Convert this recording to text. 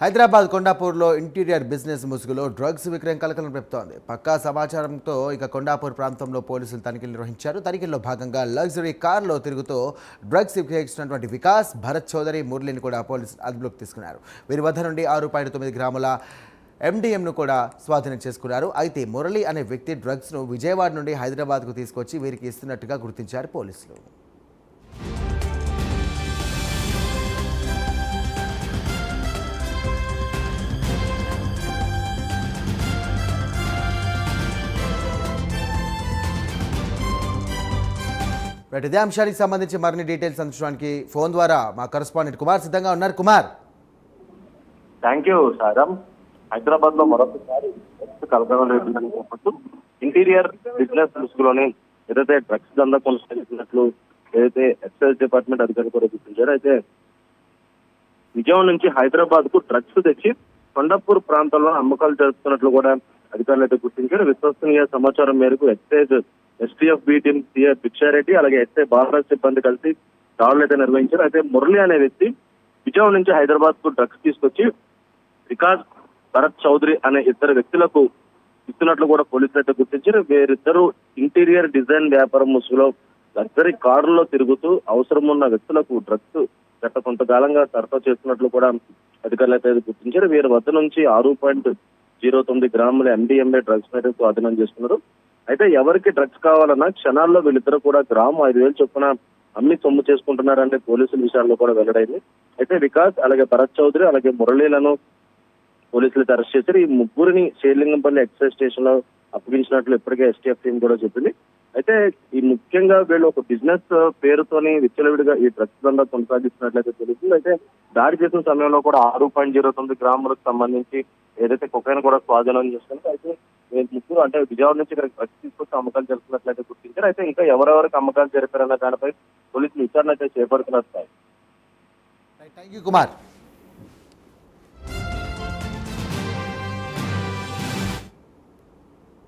Hyderabad కొండాపూర్లో interior business ముసుగులో drugs విక్రయం కలకలం రేపుతోంది. పక్కా సమాచారంతో కొండాపూర్ ప్రాంతంలో పోలీసులు తనిఖీలు నిర్వహించారు. తనిఖీల్లో భాగంగా లగ్జరీ కార్లో తిరుగుతూ డ్రగ్స్ విక్రయించినటువంటి వికాస్, భరత్ చౌదరి, మురళిని కూడా పోలీసులు అదుపులోకి తీసుకున్నారు. వీరి వద్ద నుండి 6.9 గ్రాముల ఎండిఎంను కూడా స్వాధీనం చేసుకున్నారు. అయితే మురళి అనే వ్యక్తి డ్రగ్స్ను విజయవాడ నుండి హైదరాబాద్కు తీసుకొచ్చి వీరికి ఇస్తున్నట్టుగా గుర్తించారు పోలీసులు. ఇదే అంశానికి సంబంధించి మరిన్ని డీటెయిల్స్ అందించడానికి ఫోన్ ద్వారా మా కరెస్పాండెంట్ కుమార్ సిద్ధంగా ఉన్నారు. కుమార్, థ్యాంక్ యూ సారం. హైదరాబాద్ లో మరొకసారి కలకలం రేపుందని చెప్పచ్చు. ఇంటీరియర్ బిజినెస్ ముసుగులోనే ఏదైతే డ్రగ్స్ దందా కొనసాగుతున్నట్లు ఏదైతే ఎక్సైజ్ డిపార్ట్మెంట్ అధికారులు కూడా గుర్తించారు. అయితే విజయవాడ నుంచి హైదరాబాద్ కు డ్రగ్స్ తెచ్చి కొండాపూర్ ప్రాంతంలో అమ్మకాలు జరుపుతున్నట్లు కూడా అధికారులు అయితే గుర్తించారు. విశ్వసనీయ సమాచారం మేరకు excise STF B team CI Bhiksha Reddy అలాగే ఎస్ఐ బాలరాజ్ సిబ్బంది కలిసి దాడులు అయితే నిర్వహించారు. అయితే మురళి అనే వ్యక్తి విజయవాడ నుంచి హైదరాబాద్ కు డ్రగ్స్ తీసుకొచ్చి వికాస్, భరత్ చౌదరి అనే ఇద్దరు వ్యక్తులకు ఇస్తున్నట్లు కూడా పోలీసులు అయితే గుర్తించారు. వీరిద్దరూ ఇంటీరియర్ డిజైన్ వ్యాపారం ముసుగులో లగ్జరీ కారులో తిరుగుతూ అవసరం ఉన్న వ్యక్తులకు డ్రగ్స్ గత కొంతకాలంగా సరఫరా చేస్తున్నట్లు కూడా అధికారులు అయితే గుర్తించారు. వీరి వద్ద నుంచి 6.09 గ్రాముల ఎండిఎంఏ డ్రగ్స్ అయితే స్వాధీనం చేసుకున్నారు. అయితే ఎవరికి డ్రగ్స్ కావాలన్నా క్షణాల్లో వీళ్ళిద్దరు కూడా గ్రాము 5,000 చొప్పున అమ్మి సొమ్ము చేసుకుంటున్నారని పోలీసుల విషయాల్లో కూడా వెల్లడైంది. అయితే వికాస్ అలాగే భరత్ చౌదరి అలాగే మురళీలను పోలీసులు అరెస్ట్ చేశారు. ఈ ముగ్గురిని షేర్లింగంపల్లి ఎక్సైజ్ స్టేషన్ లో అప్పగించినట్లు ఇప్పటికే ఎస్టీఎఫ్ టీం కూడా చెప్పింది. అయితే ఈ ముఖ్యంగా వీళ్ళు ఒక బిజినెస్ పేరుతోని విచ్చలవిడిగా ఈ డ్రగ్స్ దందా కొనసాగిస్తున్నట్లయితే తెలుస్తుంది. అయితే దాడి చేసిన సమయంలో కూడా 6.09 గ్రాములకు సంబంధించి ఏదైతే కొకైన్ కూడా స్వాధీనం చేస్తున్నారు. అయితే ముగ్గురు అంటే విజయవాడ నుంచి ఇక్కడ డ్రగ్స్ తీసుకొచ్చి అమ్మకాలు జరుపుతున్నట్లయితే గుర్తించారు. అయితే ఇంకా ఎవరెవరికి అమ్మకాలు జరిపారన్న దానిపై పోలీసులు విచారణ అయితే చేపడుతున్నారు. Thank you Kumar.